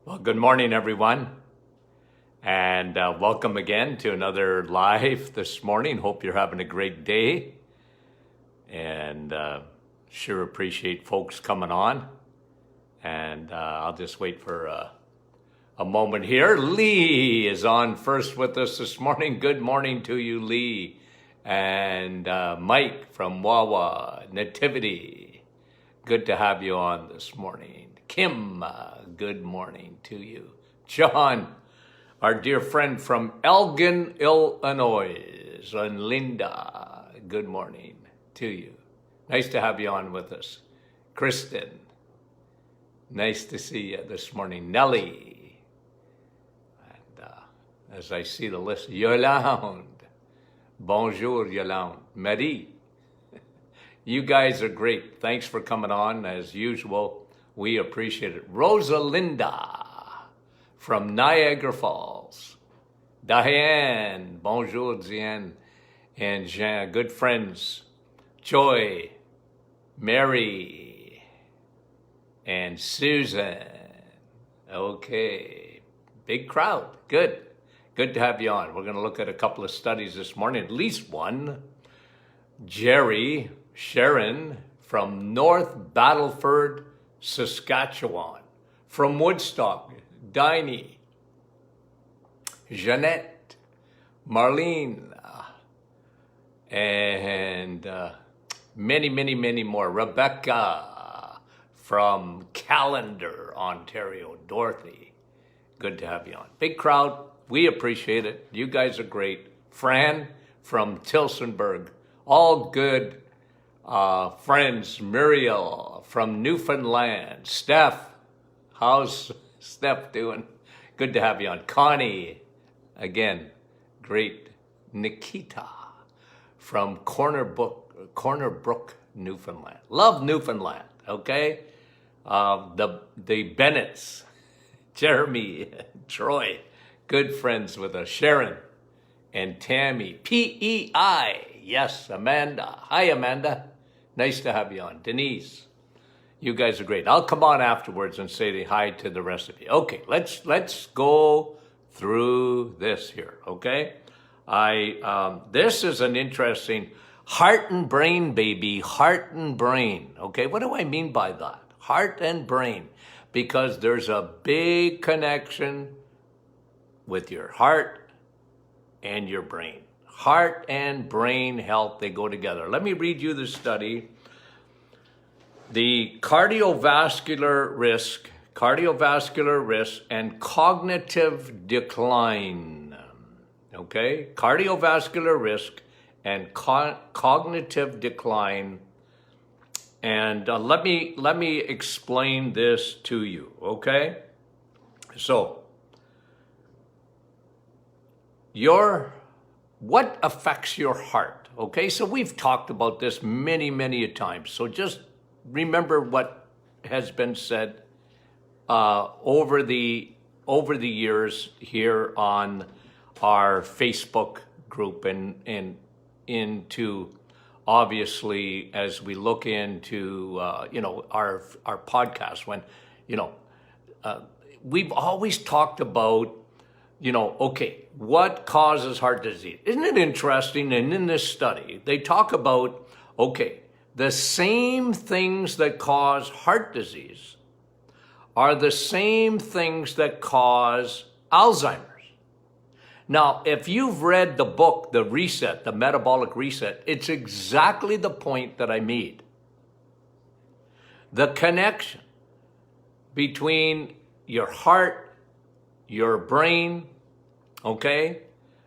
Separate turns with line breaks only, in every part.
Well, good morning, everyone, and welcome again to another live this morning. Hope you're having a great day, and sure appreciate folks coming on. And I'll just wait for a moment here. Lee is on first with us this morning. Good morning to you, Lee. And Mike from Wawa, Nativity. Good to have you on this morning. Kim, good morning to you. John, our dear friend from Elgin, Illinois, and Linda, good morning to you. Nice to have you on with us. Kristen, nice to see you this morning. Nellie, and as I see the list, Yolande, bonjour Yolande. Marie, you guys are great. Thanks for coming on as usual. We appreciate it. Rosalinda from Niagara Falls. Diane, bonjour Diane. And Jean, good friends. Joy, Mary, and Susan. Okay, big crowd. Good. Good to have you on. We're going to look at a couple of studies this morning, at least one. Jerry, Sharon from North Battleford, Saskatchewan. From Woodstock, Diney, Jeanette, Marlene, and many more. Rebecca from Callender, Ontario. Dorothy, good to have you on. Big crowd. We appreciate it. You guys are great. Fran from Tilsonburg. All good friends. Muriel from Newfoundland. Steph, how's Steph doing? Good to have you on. Connie, again, great. Nikita from Corner Brook, Newfoundland. Love Newfoundland, okay? The Bennetts, Jeremy, Troy, good friends with us. Sharon and Tammy. PEI, yes, Amanda. Hi, Amanda. Nice to have you on. Denise, you guys are great. I'll come on afterwards and say hi to the rest of you. Okay, let's go through this here, okay? This is an interesting heart and brain, baby, heart and brain, okay? What do I mean by that? Heart and brain, because there's a big connection with your heart and your brain. Heart and brain health, they go together. Let me read you the study. The cardiovascular risk and cognitive decline. Okay? Cardiovascular risk and cognitive decline. And let me explain this to you, okay? So, what affects your heart? Okay, so we've talked about this many times. So just remember what has been said over the years here on our Facebook group and into obviously as we look into our podcast when we've always talked about okay, what causes heart disease? Isn't it interesting? And in this study, they talk about, okay, the same things that cause heart disease are the same things that cause Alzheimer's. Now, if you've read the book, The Reset, the Metabolic Reset, it's exactly the point that I made. The connection between your heart, your brain, okay,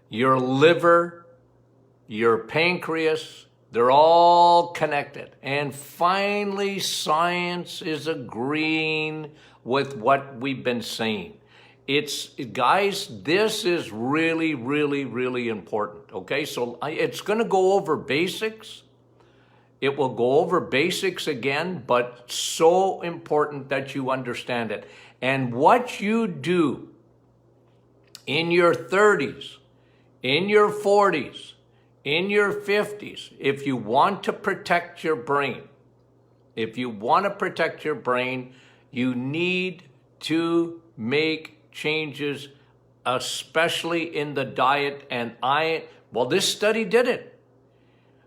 your liver, your pancreas, they're all connected. And finally, science is agreeing with what we've been saying. Guys, this is really important, okay? So it's going to go over basics. It will go over basics again, but so important that you understand it. And what you do in your 30s, in your 40s, in your 50s, if you want to protect your brain, you need to make changes, especially in the diet. And well, this study did it,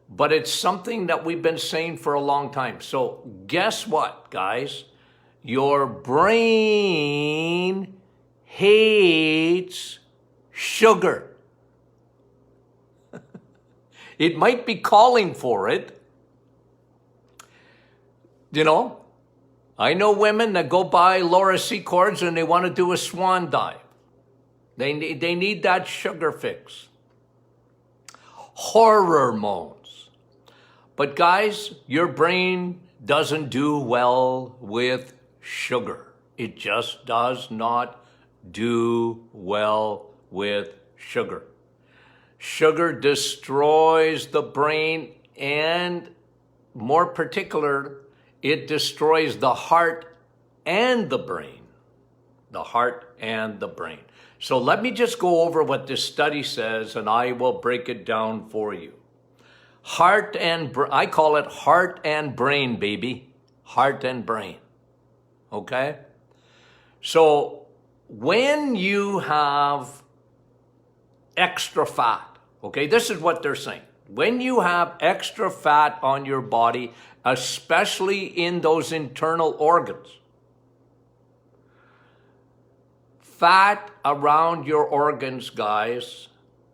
but it's something that we've been saying for a long time. So guess what, guys? Your brain hates sugar. It might be calling for it. You know, I know women that go buy Laura Secords and they want to do a swan dive. They need that sugar fix. Hormones. But guys, your brain doesn't do well with sugar. It just does not do well with sugar. Sugar destroys the brain, and more particular, it destroys the heart and the brain. The heart and the brain. So let me just go over what this study says, and I will break it down for you. I call it heart and brain, baby. Heart and brain. Okay? So when you have extra fat, okay, this is what they're saying. When you have extra fat on your body, especially in those internal organs, fat around your organs, guys,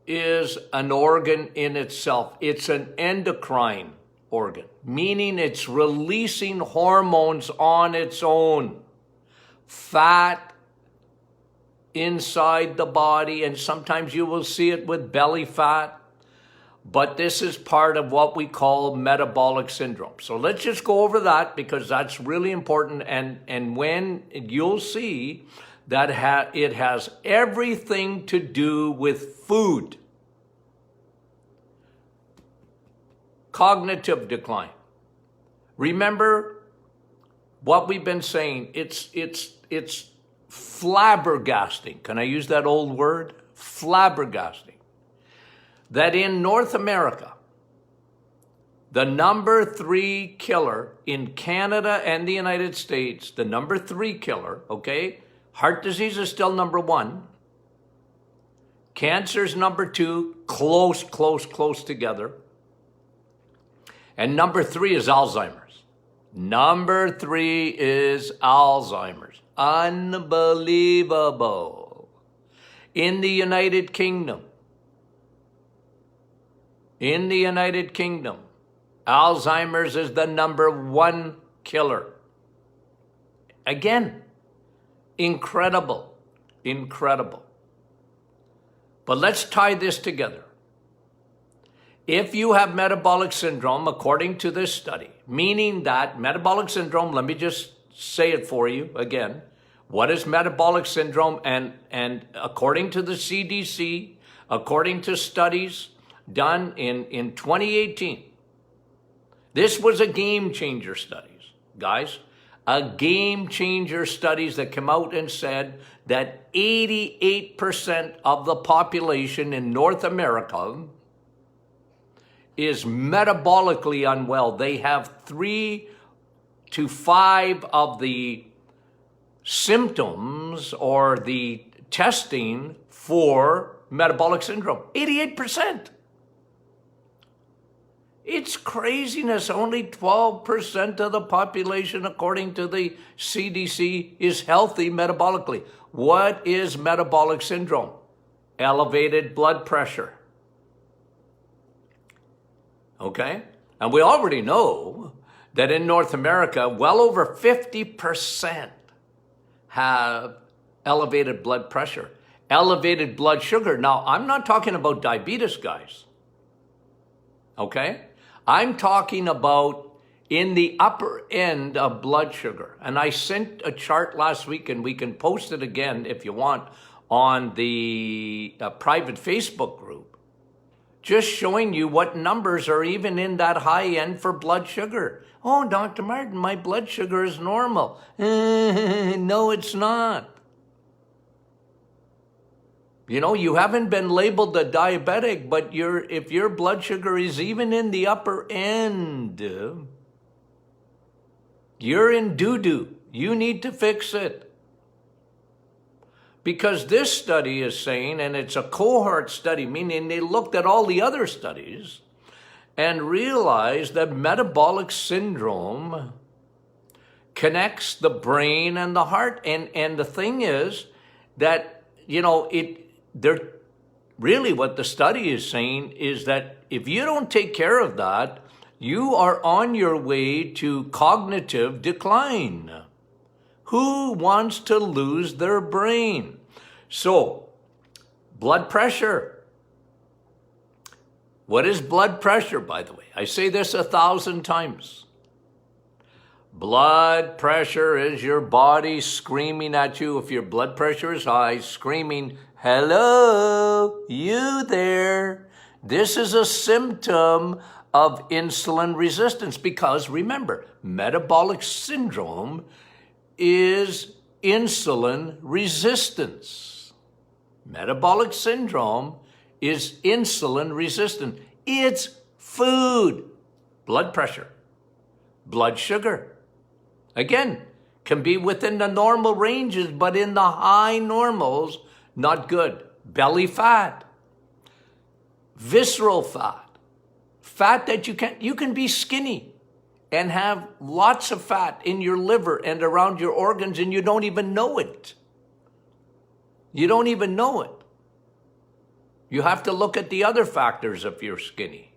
is an organ in itself. It's an endocrine organ, meaning it's releasing hormones on its own. Fat inside the body, and sometimes you will see it with belly fat, but this is part of what we call metabolic syndrome. So let's just go over that because that's really important, and when you'll see that it has everything to do with food. Cognitive decline. Remember what we've been saying. It's flabbergasting. Can I use that old word? Flabbergasting. That in North America, the number 3 killer in Canada and the United States, the number 3 killer, okay? Heart disease is still number 1. Cancer's number 2, close together. And number 3 is Alzheimer's. Number 3 is Alzheimer's. Unbelievable. In the United Kingdom, Alzheimer's is the number 1 killer. Again, incredible. But let's tie this together. If you have metabolic syndrome, according to this study, meaning that metabolic syndrome, let me just say it for you again. What is metabolic syndrome? And according to the CDC, according to studies done in 2018, this was a game changer studies, guys. A game changer studies that came out and said that 88% of the population in North America is metabolically unwell. They have 3 to 5 of the symptoms or the testing for metabolic syndrome. 88%. It's craziness. Only 12% of the population, according to the CDC, is healthy metabolically. What is metabolic syndrome? Elevated blood pressure. Okay? And we already know that in North America, well over 50% have elevated blood pressure, elevated blood sugar. Now, I'm not talking about diabetes, guys. Okay? I'm talking about in the upper end of blood sugar. And I sent a chart last week, and we can post it again if you want on the private Facebook group, just showing you what numbers are even in that high end for blood sugar. Oh, Dr. Martin, my blood sugar is normal. No, it's not. You know, you haven't been labeled a diabetic, but if your blood sugar is even in the upper end, you're in doo-doo. You need to fix it. Because this study is saying, and it's a cohort study, meaning they looked at all the other studies and realized that metabolic syndrome connects the brain and the heart. And the thing is that, they're really what the study is saying is that if you don't take care of that, you are on your way to cognitive decline. Who wants to lose their brain? So, blood pressure. What is blood pressure, by the way? I say this 1,000 times. Blood pressure is your body screaming at you. If your blood pressure is high, screaming, hello, you there. This is a symptom of insulin resistance because remember, metabolic syndrome is insulin resistance. Metabolic syndrome is insulin resistant. It's food, blood pressure, blood sugar. Again, can be within the normal ranges, but in the high normals, not good. Belly fat, visceral fat, fat that you can be skinny and have lots of fat in your liver and around your organs and you don't even know it. You don't even know it. You have to look at the other factors if you're skinny.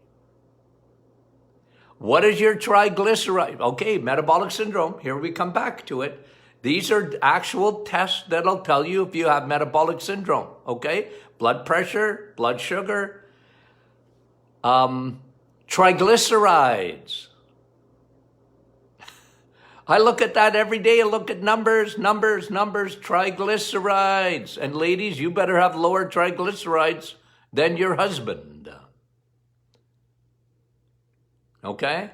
What is your triglyceride? Okay, metabolic syndrome. Here we come back to it. These are actual tests that'll tell you if you have metabolic syndrome. Okay, blood pressure, blood sugar, triglycerides. I look at that every day. I look at numbers, triglycerides. And ladies, you better have lower triglycerides than your husband. Okay?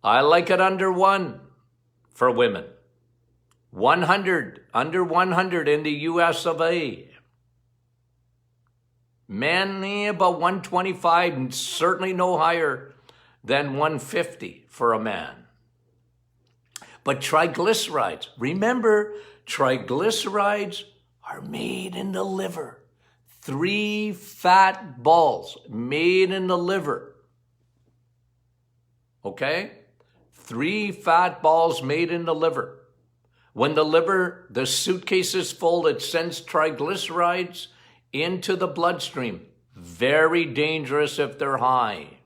I like it under 1 for women. 100, under 100 in the US of A. Men, about 125, and certainly no higher than 150 for a man. But triglycerides, remember, triglycerides are made in the liver. 3 fat balls made in the liver. Okay? 3 fat balls made in the liver. When the suitcase is full, it sends triglycerides into the bloodstream. Very dangerous if they're high.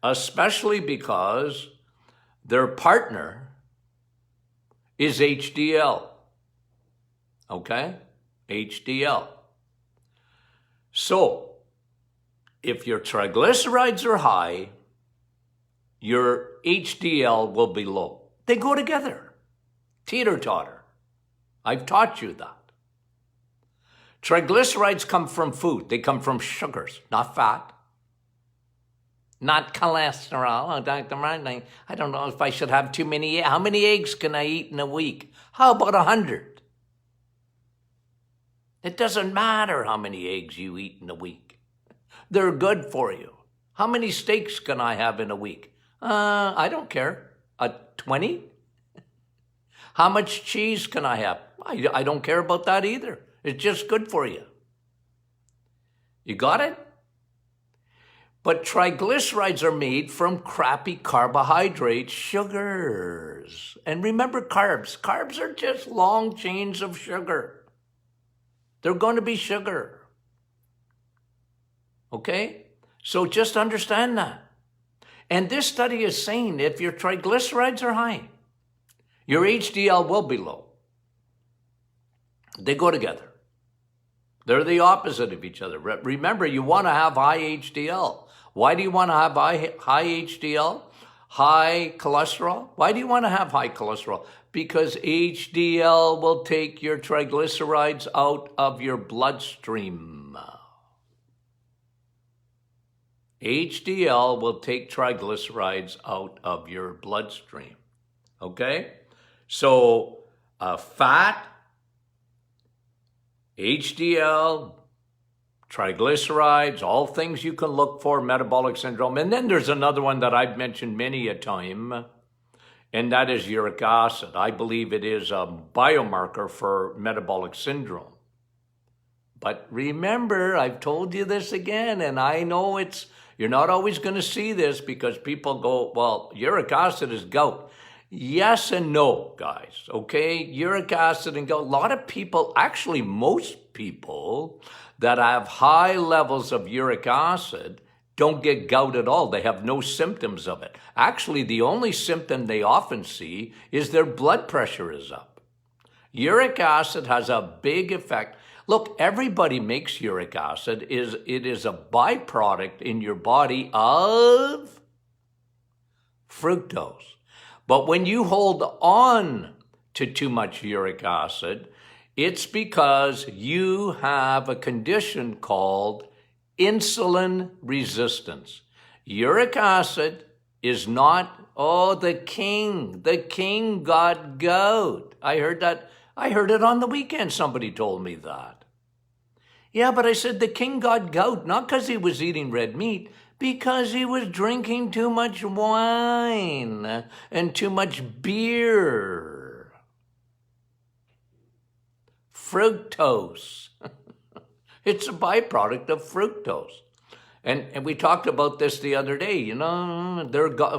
Especially because their partner is HDL. Okay? HDL. So, if your triglycerides are high, your HDL will be low. They go together. Teeter-totter. I've taught you that. Triglycerides come from food. They come from sugars, not fat. Not cholesterol. Dr. Martin, I don't know if I should have too many. How many eggs can I eat in a week? How about 100? It doesn't matter how many eggs you eat in a week. They're good for you. How many steaks can I have in a week? I don't care. 20? How much cheese can I have? I don't care about that either. It's just good for you. You got it? But triglycerides are made from crappy carbohydrates, sugars. And remember carbs. Carbs are just long chains of sugar. They're going to be sugar. Okay? So just understand that. And this study is saying if your triglycerides are high, your HDL will be low. They go together. They're the opposite of each other. Remember, you want to have high HDL. Why do you want to have high HDL? High cholesterol? Why do you want to have high cholesterol? Because HDL will take your triglycerides out of your bloodstream. HDL will take triglycerides out of your bloodstream. Okay? So, fat, HDL, triglycerides, all things you can look for, metabolic syndrome. And then there's another one that I've mentioned many a time, and that is uric acid. I believe it is a biomarker for metabolic syndrome. But remember, I've told you this again, and I know you're not always going to see this because people go, well, uric acid is gout. Yes and no, guys, okay? Uric acid and gout. A lot of people, actually most people that have high levels of uric acid don't get gout at all. They have no symptoms of it. Actually, the only symptom they often see is their blood pressure is up. Uric acid has a big effect. Look, everybody makes uric acid. It is a byproduct in your body of fructose. But when you hold on to too much uric acid, it's because you have a condition called insulin resistance. Uric acid is not, the king got gout. I heard it on the weekend. Somebody told me that. Yeah, but I said the king got gout, not because he was eating red meat, because he was drinking too much wine and too much beer. Fructose. It's a byproduct of fructose. And we talked about this the other day,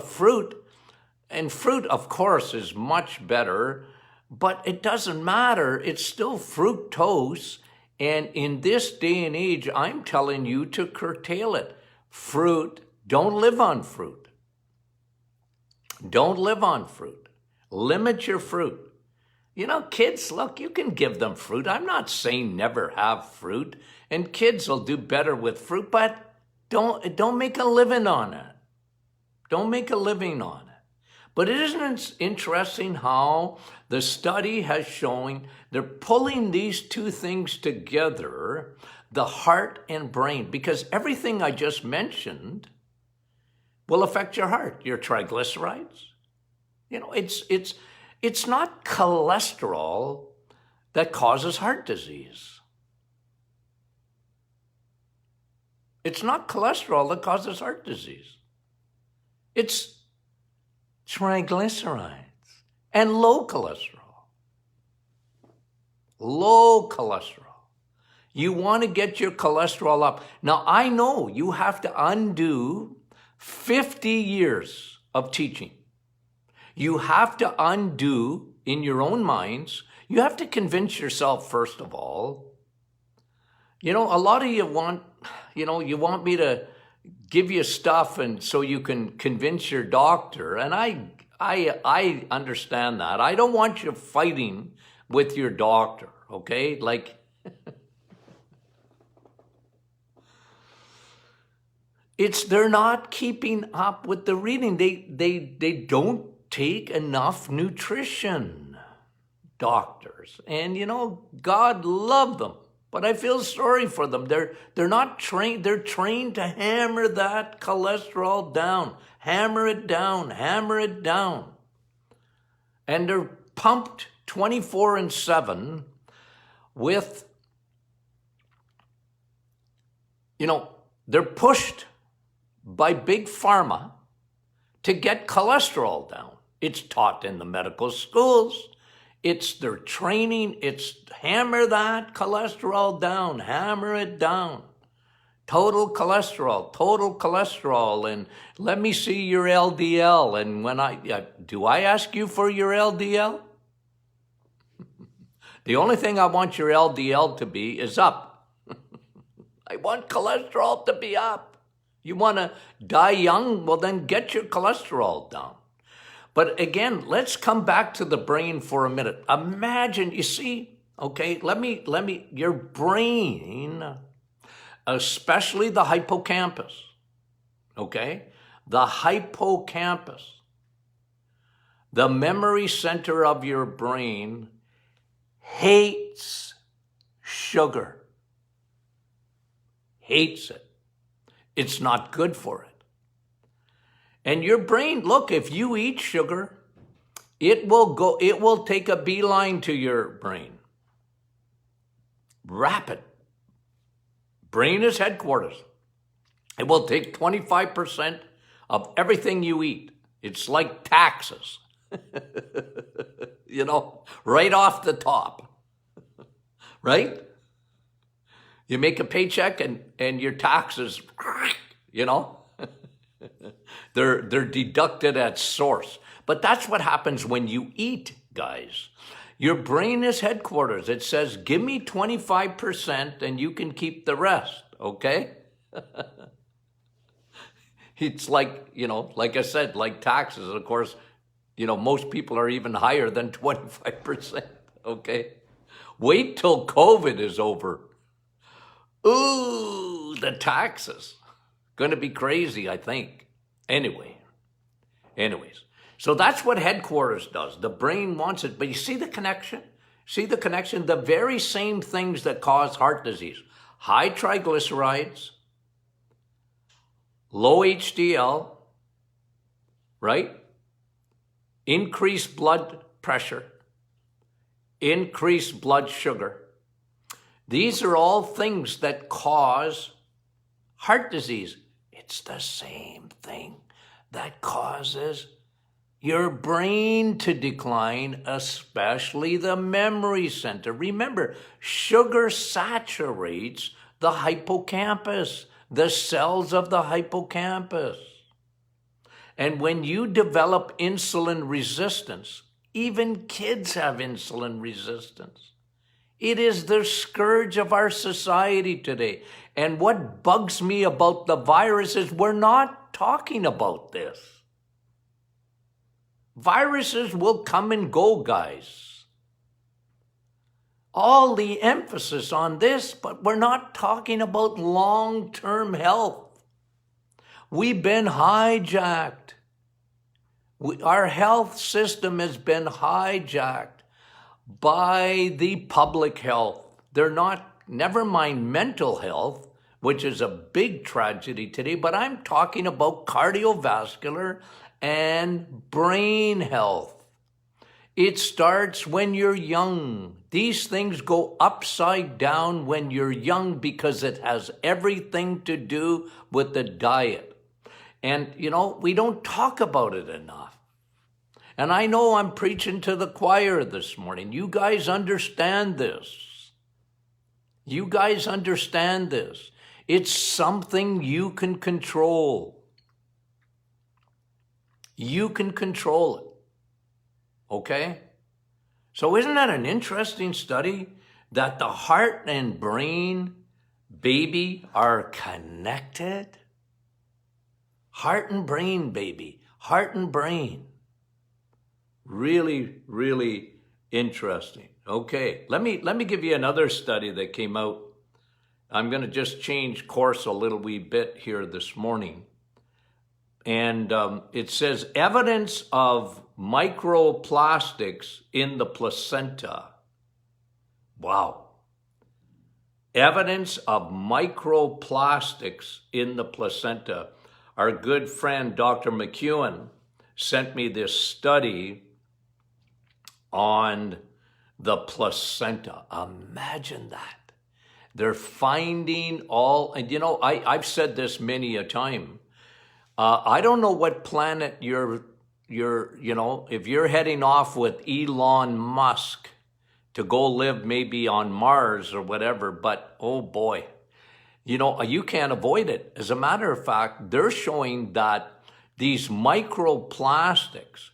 fruit, and fruit, of course, is much better, but it doesn't matter. It's still fructose. And in this day and age, I'm telling you to curtail it. Fruit, don't live on fruit. Don't live on fruit. Limit your fruit. Kids, look, you can give them fruit. I'm not saying never have fruit. And kids will do better with fruit, but don't make a living on it. Don't make a living on it. But isn't it interesting how the study has shown they're pulling these two things together, the heart and brain, because everything I just mentioned will affect your heart, your triglycerides. It's not cholesterol that causes heart disease. It's not cholesterol that causes heart disease. It's triglycerides and low cholesterol. Low cholesterol. You want to get your cholesterol up. Now, I know you have to undo 50 years of teaching. You have to undo in your own minds. You have to convince yourself, first of all. A lot of you want, you want me to give you stuff and so you can convince your doctor. And I understand that. I don't want you fighting with your doctor, okay? They're not keeping up with the reading. They don't take enough nutrition, doctors. And God love them, but I feel sorry for them. They're not trained. They're trained to hammer that cholesterol down. Hammer it down, hammer it down. And they're pumped 24/7 with, they're pushed by big pharma to get cholesterol down. It's taught in the medical schools. It's their training. It's hammer that cholesterol down, hammer it down. Total cholesterol, and let me see your LDL. And when do I ask you for your LDL? The only thing I want your LDL to be is up. I want cholesterol to be up. You want to die young? Well, then get your cholesterol down. But again, let's come back to the brain for a minute. Imagine, you see, okay, let me, your brain, especially the hippocampus, okay? The hippocampus, the memory center of your brain, hates sugar. Hates it. It's not good for it. And your brain, look, if you eat sugar, it will take a beeline to your brain. Rapid. Brain is headquarters. It will take 25% of everything you eat. It's like taxes. Right off the top, right? You make a paycheck and your taxes, they're deducted at source. But that's what happens when you eat, guys. Your brain is headquarters. It says, give me 25% and you can keep the rest, okay? It's like, like I said, like taxes. Of course, most people are even higher than 25%, okay? Wait till COVID is over. Ooh, the taxes. Going to be crazy, I think. Anyways, so that's what headquarters does. The brain wants it, but you see the connection? See the connection? The very same things that cause heart disease. High triglycerides, low HDL, right? Increased blood pressure, increased blood sugar. These are all things that cause heart disease. It's the same thing that causes your brain to decline, especially the memory center. Remember, sugar saturates the hippocampus, the cells of the hippocampus. And when you develop insulin resistance, even kids have insulin resistance. It is the scourge of our society today. And what bugs me about the virus is we're not talking about this. Viruses will come and go, guys. All the emphasis on this, but we're not talking about long-term health. We've been hijacked. Our health system has been hijacked by the public health. They're not, never mind mental health, which is a big tragedy today, but I'm talking about cardiovascular and brain health. It starts when you're young. These things go upside down when you're young because it has everything to do with the diet. And, we don't talk about it enough. And I know I'm preaching to the choir this morning. You guys understand this. You guys understand this. It's something you can control. You can control it. Okay? So isn't that an interesting study that the heart and brain, baby, are connected? Heart and brain, baby. Heart and brain. Really, really interesting. Okay, let me give you another study that came out. I'm going to just change course a little wee bit here this morning. And it says evidence of microplastics in the placenta. Wow. Evidence of microplastics in the placenta. Our good friend, Dr. McEwen, sent me this study on the placenta. Imagine that. They're finding all, and I've said this many a time. I don't know what planet you're, if you're heading off with Elon Musk to go live maybe on Mars or whatever, but oh boy, you can't avoid it. As a matter of fact, they're showing that these microplastics,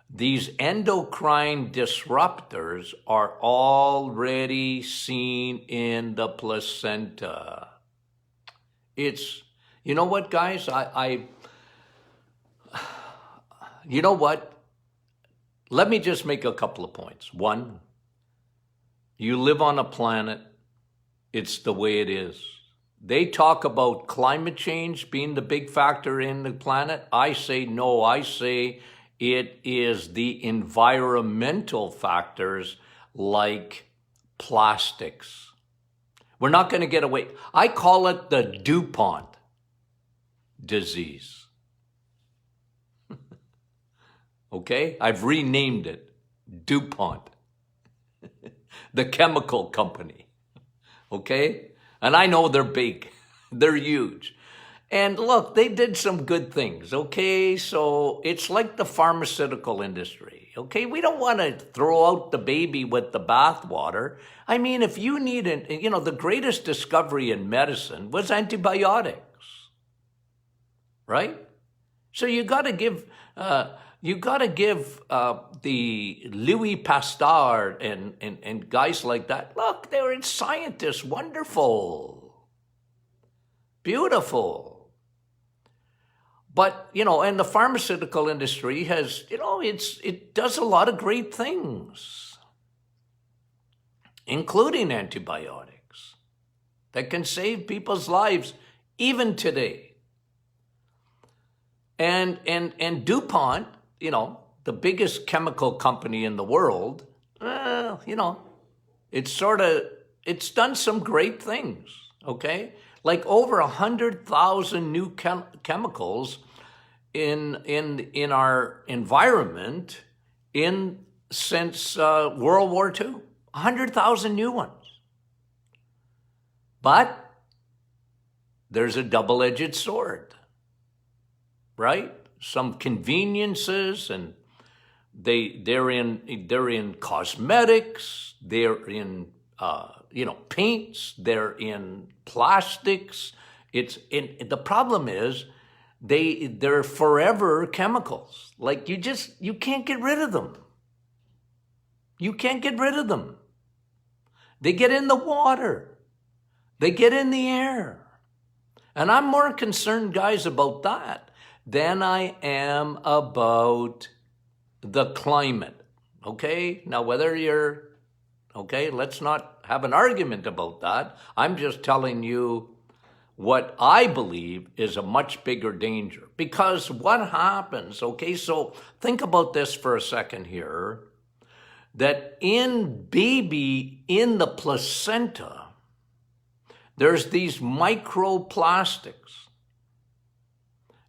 these endocrine disruptors are already seen in the placenta. It's, you know what, guys? You know what? Let me just make a couple of points. One, you live on a planet. It's the way it is. They talk about climate change being the big factor in the planet. I say no. I say it is the environmental factors like plastics. We're not going to get away. I call it the DuPont disease. Okay? I've renamed it DuPont, the chemical company. Okay? And I know they're big. They're huge. And look, they did some good things, okay? So it's like the pharmaceutical industry, okay? We don't want to throw out the baby with the bathwater. I mean, if you need the greatest discovery in medicine was antibiotics, right? So you got to give the Louis Pasteur and guys like that. Look, they're scientists, wonderful, beautiful. But, and the pharmaceutical industry has, it does a lot of great things, including antibiotics that can save people's lives even today. And DuPont, the biggest chemical company in the world, it's done some great things, okay? Like over 100,000 new chemicals in our environment since World War II. 100,000 new ones. But there's a double-edged sword, right? Some conveniences, and they're in cosmetics, they're in paints, they're in plastics. The problem is they're forever chemicals. Like you can't get rid of them. You can't get rid of them. They get in the water. They get in the air. And I'm more concerned, guys, about that than I am about the climate. Okay? Now, let's not have an argument about that. I'm just telling you what I believe is a much bigger danger. Because what happens, okay, so think about this for a second here, that in the placenta, there's these microplastics.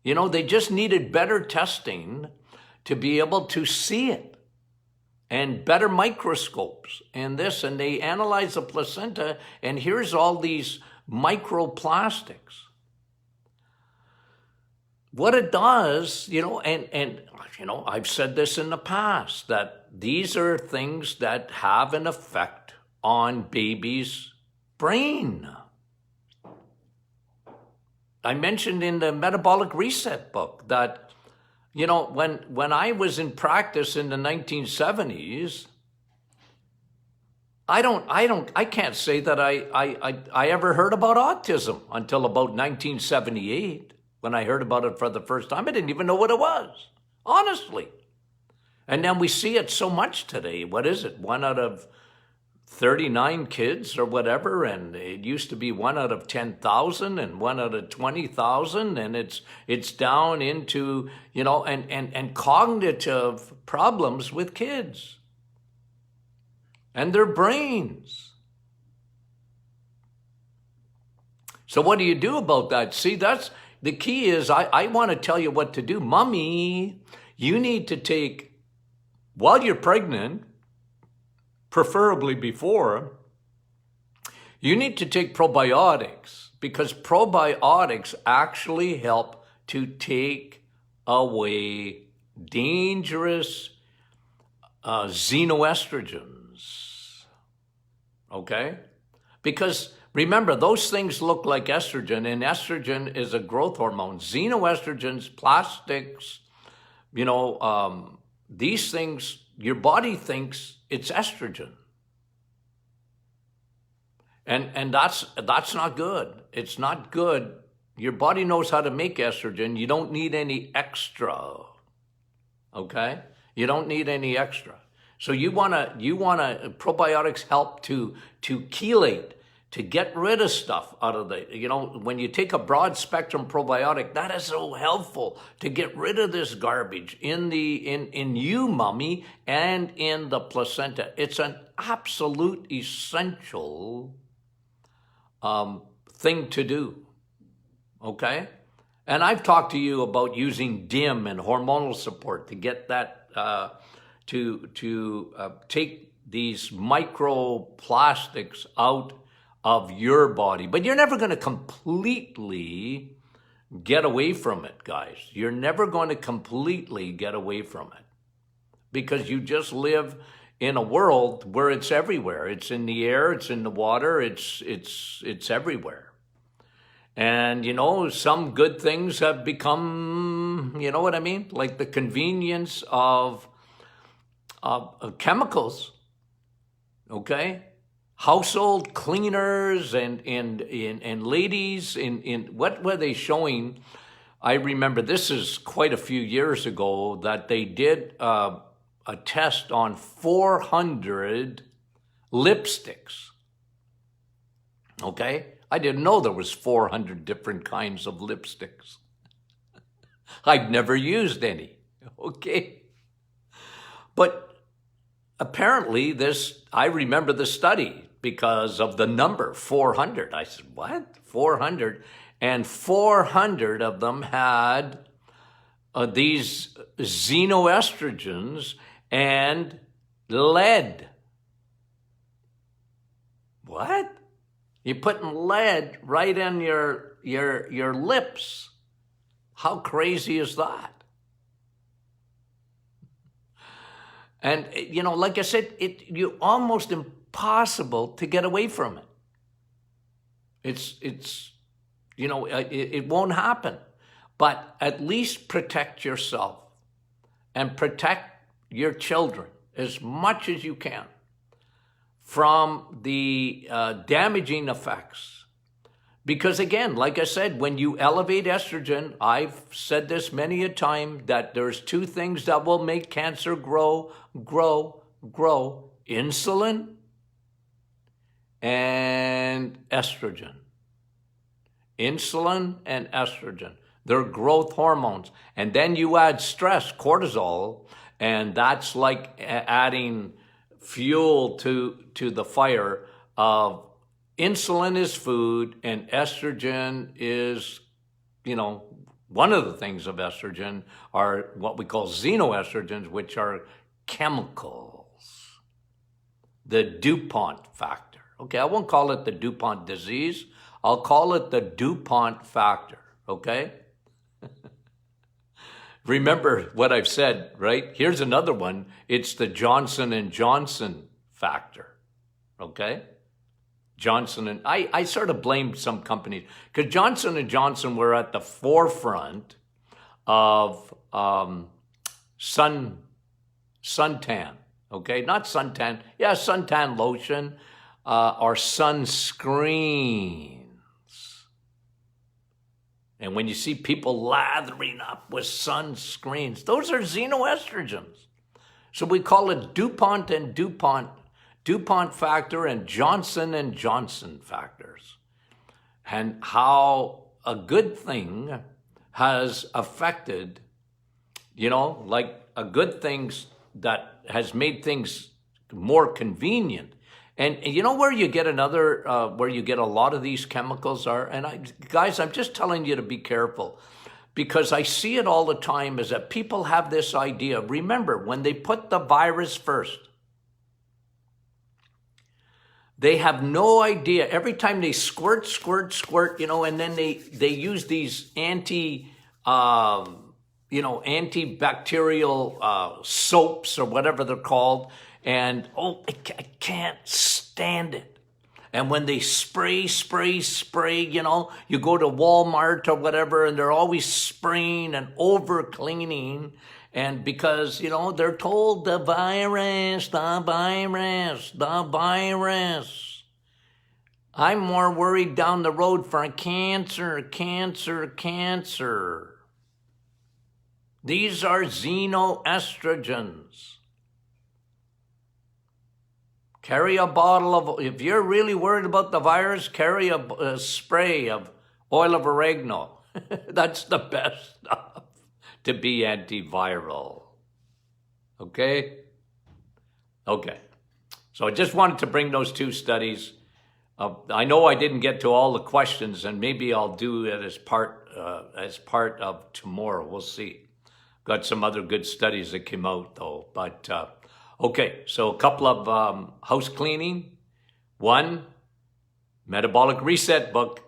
They just needed better testing to be able to see it, and better microscopes and this, and they analyze the placenta, and here's all these microplastics. What it does, I've said this in the past, that these are things that have an effect on baby's brain. I mentioned in the Metabolic Reset book that, when I was in practice in the 1970s, I can't say that I ever heard about autism until about 1978, when I heard about it for the first time. I didn't even know what it was, honestly. And then we see it so much today. What is it? 1 out of 39 kids or whatever, and it used to be 1 out of 10,000 and 1 out of 20,000, and it's down into, and cognitive problems with kids and their brains. So what do you do about that? See, that's the key. Is I want to tell you what to do. Mommy, you need to take, while you're pregnant, preferably before, you need to take probiotics, because probiotics actually help to take away dangerous xenoestrogens, okay? Because remember, those things look like estrogen, and estrogen is a growth hormone. Xenoestrogens, plastics, these things, your body thinks it's estrogen. And that's not good. It's not good. Your body knows how to make estrogen. You don't need any extra. Okay? You don't need any extra. So you wanna probiotics help to chelate, to get rid of stuff out of the, when you take a broad spectrum probiotic, that is so helpful to get rid of this garbage in you, mommy, and in the placenta. It's an absolute essential thing to do, okay? And I've talked to you about using DIM and hormonal support to get that, to take these microplastics out of your body. But you're never going to completely get away from it, guys. You're never going to completely get away from it because you just live in a world where it's everywhere. It's in the air, it's in the water, it's everywhere. And, you know, some good things have become, you know what I mean? Like the convenience of chemicals, okay? Household cleaners and ladies in what were they showing? I remember this is quite a few years ago that they did a test on 400 lipsticks. Okay? I didn't know there was 400 different kinds of lipsticks. I've never used any. Okay? But apparently I remember the study because of the number 400. I said, what? 400? And 400 of them had these xenoestrogens and lead. What? You're putting lead right in your lips. How crazy is that? And, you know, like I said, you're almost impossible to get away from it. It's you know, it won't happen. But at least protect yourself and protect your children as much as you can from the damaging effects. Because again, like I said, when you elevate estrogen, I've said this many a time, that there's two things that will make cancer grow. Insulin and estrogen. Insulin and estrogen. They're growth hormones. And then you add stress, cortisol, and that's like adding fuel to the fire of insulin is food and estrogen is, you know, one of the things of estrogen are what we call xenoestrogens, which are chemicals. The DuPont factor. Okay, I won't call it the DuPont disease. I'll call it the DuPont factor, okay? Remember what I've said, right? Here's another one. It's the Johnson & Johnson factor, okay? I sort of blame some companies because Johnson & Johnson were at the forefront of suntan, okay? Not suntan, yeah, suntan lotion or sunscreens. And when you see people lathering up with sunscreens, those are xenoestrogens. So we call it DuPont and DuPont factor and Johnson & Johnson factors. And how a good thing has affected, you know, like a good thing that has made things more convenient. And you know where you get where you get a lot of these chemicals are? And guys, I'm just telling you to be careful because I see it all the time is that people have this idea. Remember, when they put the virus first, they have no idea. Every time they squirt, you know, and then they use these antibacterial soaps or whatever they're called. And, I can't stand it. And when they spray, you know, you go to Walmart or whatever, and they're always spraying and over cleaning. And because, you know, they're told the virus. I'm more worried down the road for cancer. These are xenoestrogens. Carry a bottle of, if you're really worried about the virus, carry a spray of oil of oregano. That's the best stuff to be antiviral. Okay? Okay. So I just wanted to bring those two studies. I know I didn't get to all the questions, and maybe I'll do it as part of tomorrow. We'll see. Got some other good studies that came out, though. But, okay, so a couple of house cleaning. One, Metabolic Reset book.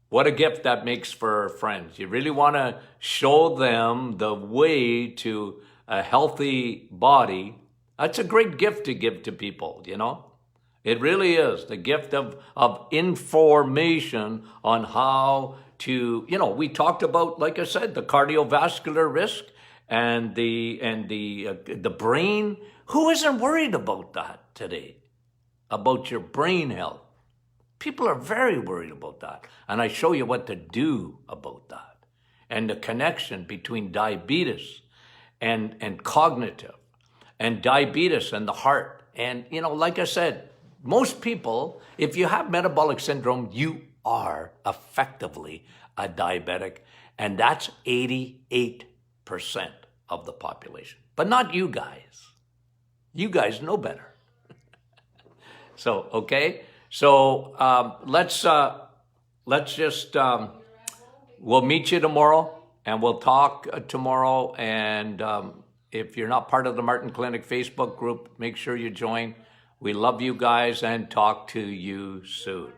What a gift that makes for friends. You really want to show them the way to a healthy body. That's a great gift to give to people, you know? It really is the gift of information on how to, you know, we talked about, like I said, the cardiovascular risk and the brain. Who isn't worried about that today? About your brain health. People are very worried about that. And I show you what to do about that. And the connection between diabetes and cognitive, and diabetes and the heart. And, you know, like I said, most people, if you have metabolic syndrome, you are effectively a diabetic. And that's 88% of the population. But not you guys. You guys know better. So, okay. So let's just, we'll meet you tomorrow and we'll talk tomorrow. And if you're not part of the Martin Clinic Facebook group, make sure you join. We love you guys and talk to you soon.